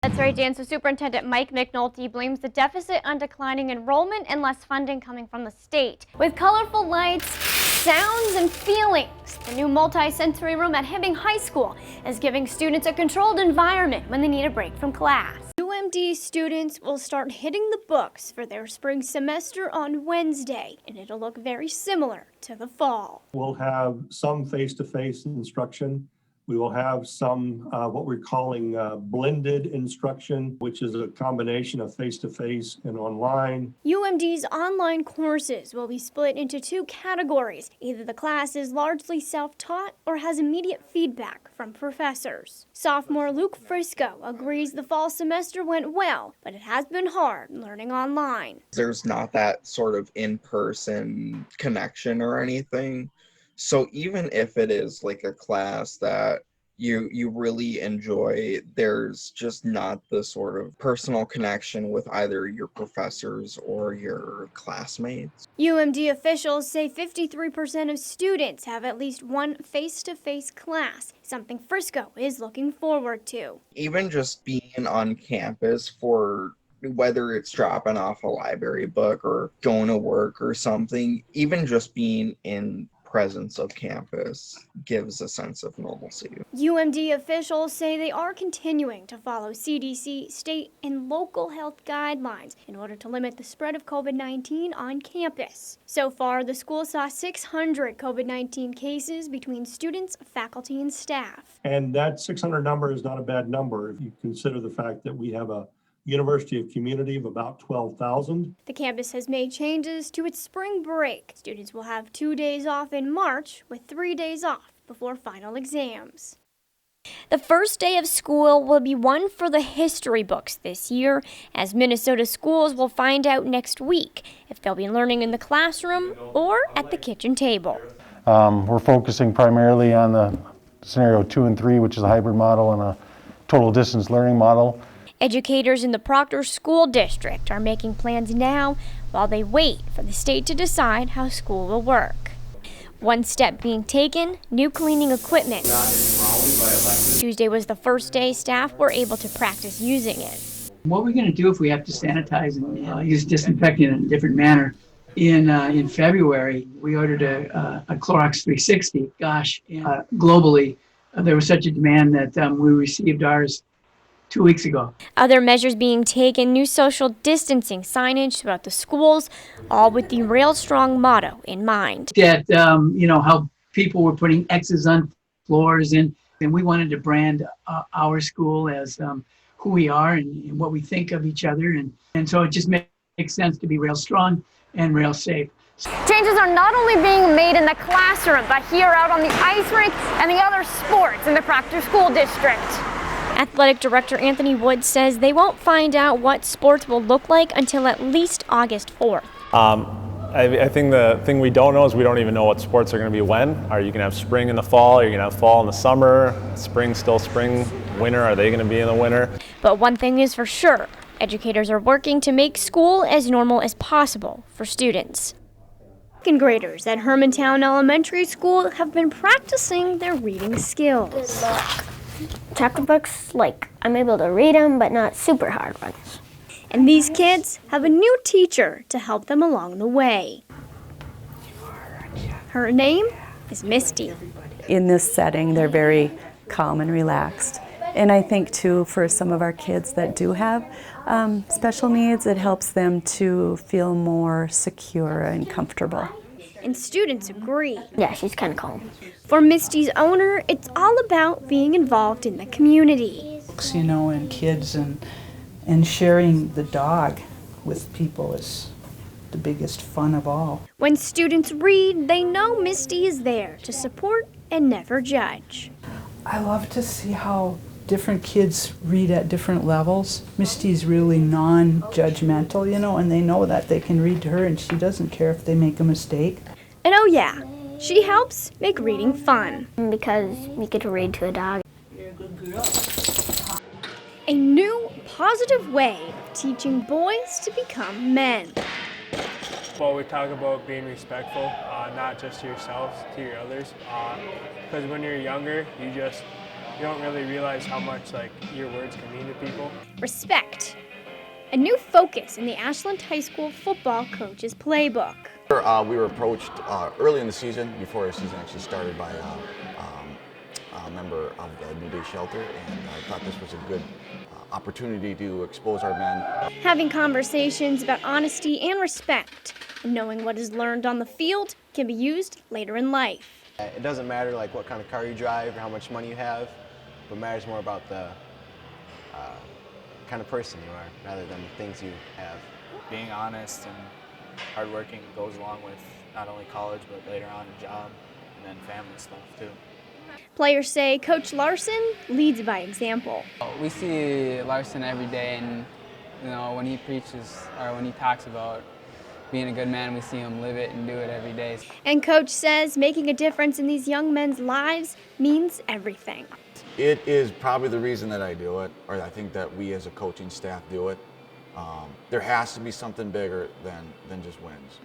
That's right, Dan. So Superintendent Mike McNulty blames the deficit on declining enrollment and less funding coming from the state. With colorful lights, sounds, and feelings, the new multi-sensory room at Hibbing High School is giving students a controlled environment when they need a break from class. UMD students will start hitting the books for their spring semester on Wednesday, and it'll look very similar to the fall. We'll have some face-to-face instruction. We will have some what we're calling blended instruction, which is a combination of face-to-face and online. UMD's online courses will be split into two categories. Either the class is largely self-taught or has immediate feedback from professors. Sophomore Luke Frisco agrees the fall semester went well, but it has been hard learning online. There's not that sort of in-person connection or anything. So even if it is like a class that you really enjoy, there's just not the sort of personal connection with either your professors or your classmates. UMD officials say 53% of students have at least one face-to-face class, something Frisco is looking forward to. Even just being on campus for whether it's dropping off a library book or going to work or something, even just being in presence of campus gives a sense of normalcy. UMD officials say they are continuing to follow CDC, state, and local health guidelines in order to limit the spread of COVID-19 on campus. So far, the school saw 600 COVID-19 cases between students, faculty, and staff. And that 600 number is not a bad number if you consider the fact that we have a University of Community of about 12,000. The campus has made changes to its spring break. Students will have 2 days off in March with 3 days off before final exams. The first day of school will be one for the history books this year, as Minnesota schools will find out next week if they'll be learning in the classroom or at the kitchen table. We're focusing primarily on the scenario 2 and 3, which is a hybrid model and a total distance learning model. Educators in the Proctor School District are making plans now while they wait for the state to decide how school will work. One step being taken, new cleaning equipment. Tuesday was the first day staff were able to practice using it. What are we going to do if we have to sanitize and use disinfectant in a different manner? In February, we ordered a Clorox 360. Gosh, globally, there was such a demand that we received ours 2 weeks ago. Other measures being taken, new social distancing signage throughout the schools, all with the Rail Strong motto in mind. That, how people were putting X's on floors, and we wanted to brand our school as who we are and what we think of each other. And so it just makes sense to be Rail Strong and Rail Safe. Changes are not only being made in the classroom, but here out on the ice rink and the other sports in the Proctor School District. Athletic Director Anthony Wood says they won't find out what sports will look like until at least August 4th. I think the thing we don't know is we don't even know what sports are going to be when. Are you going to have spring in the fall? Are you going to have fall in the summer? Spring, still spring, winter, are they going to be in the winter? But one thing is for sure, educators are working to make school as normal as possible for students. Second graders at Hermantown Elementary School have been practicing their reading skills. Chapter books, I'm able to read them, but not super hard ones. And these kids have a new teacher to help them along the way. Her name is Misty. In this setting, they're very calm and relaxed. And I think, too, for some of our kids that do have special needs, it helps them to feel more secure and comfortable. And students agree. Yeah, she's kind of calm. For Misty's owner, it's all about being involved in the community. And kids and sharing the dog with people is the biggest fun of all. When students read, they know Misty is there to support and never judge. I love to see how different kids read at different levels. Misty's really non-judgmental, and they know that they can read to her and she doesn't care if they make a mistake. And oh yeah, she helps make reading fun. Because we get to read to a dog. You're a good girl. A new, positive way of teaching boys to become men. Well, we talk about being respectful, not just to yourselves, to your others. Because when you're younger, you just you don't really realize how much like your words can mean to people. Respect. A new focus in the Ashland High School football coach's playbook. We were approached early in the season, before the season actually started, by a member of the New Day Shelter, and I thought this was a good opportunity to expose our men. Having conversations about honesty and respect, and knowing what is learned on the field can be used later in life. It doesn't matter like what kind of car you drive or how much money you have, but it matters more about the kind of person you are rather than the things you have. Being honest and hardworking goes along with not only college but later on a job and then family stuff too. Players say Coach Larson leads by example. We see Larson every day, and you know, when he preaches or when he talks about being a good man, we see him live it and do it every day. And Coach says making a difference in these young men's lives means everything. It is probably the reason that I do it, or I think that we as a coaching staff do it. There has to be something bigger than just wins.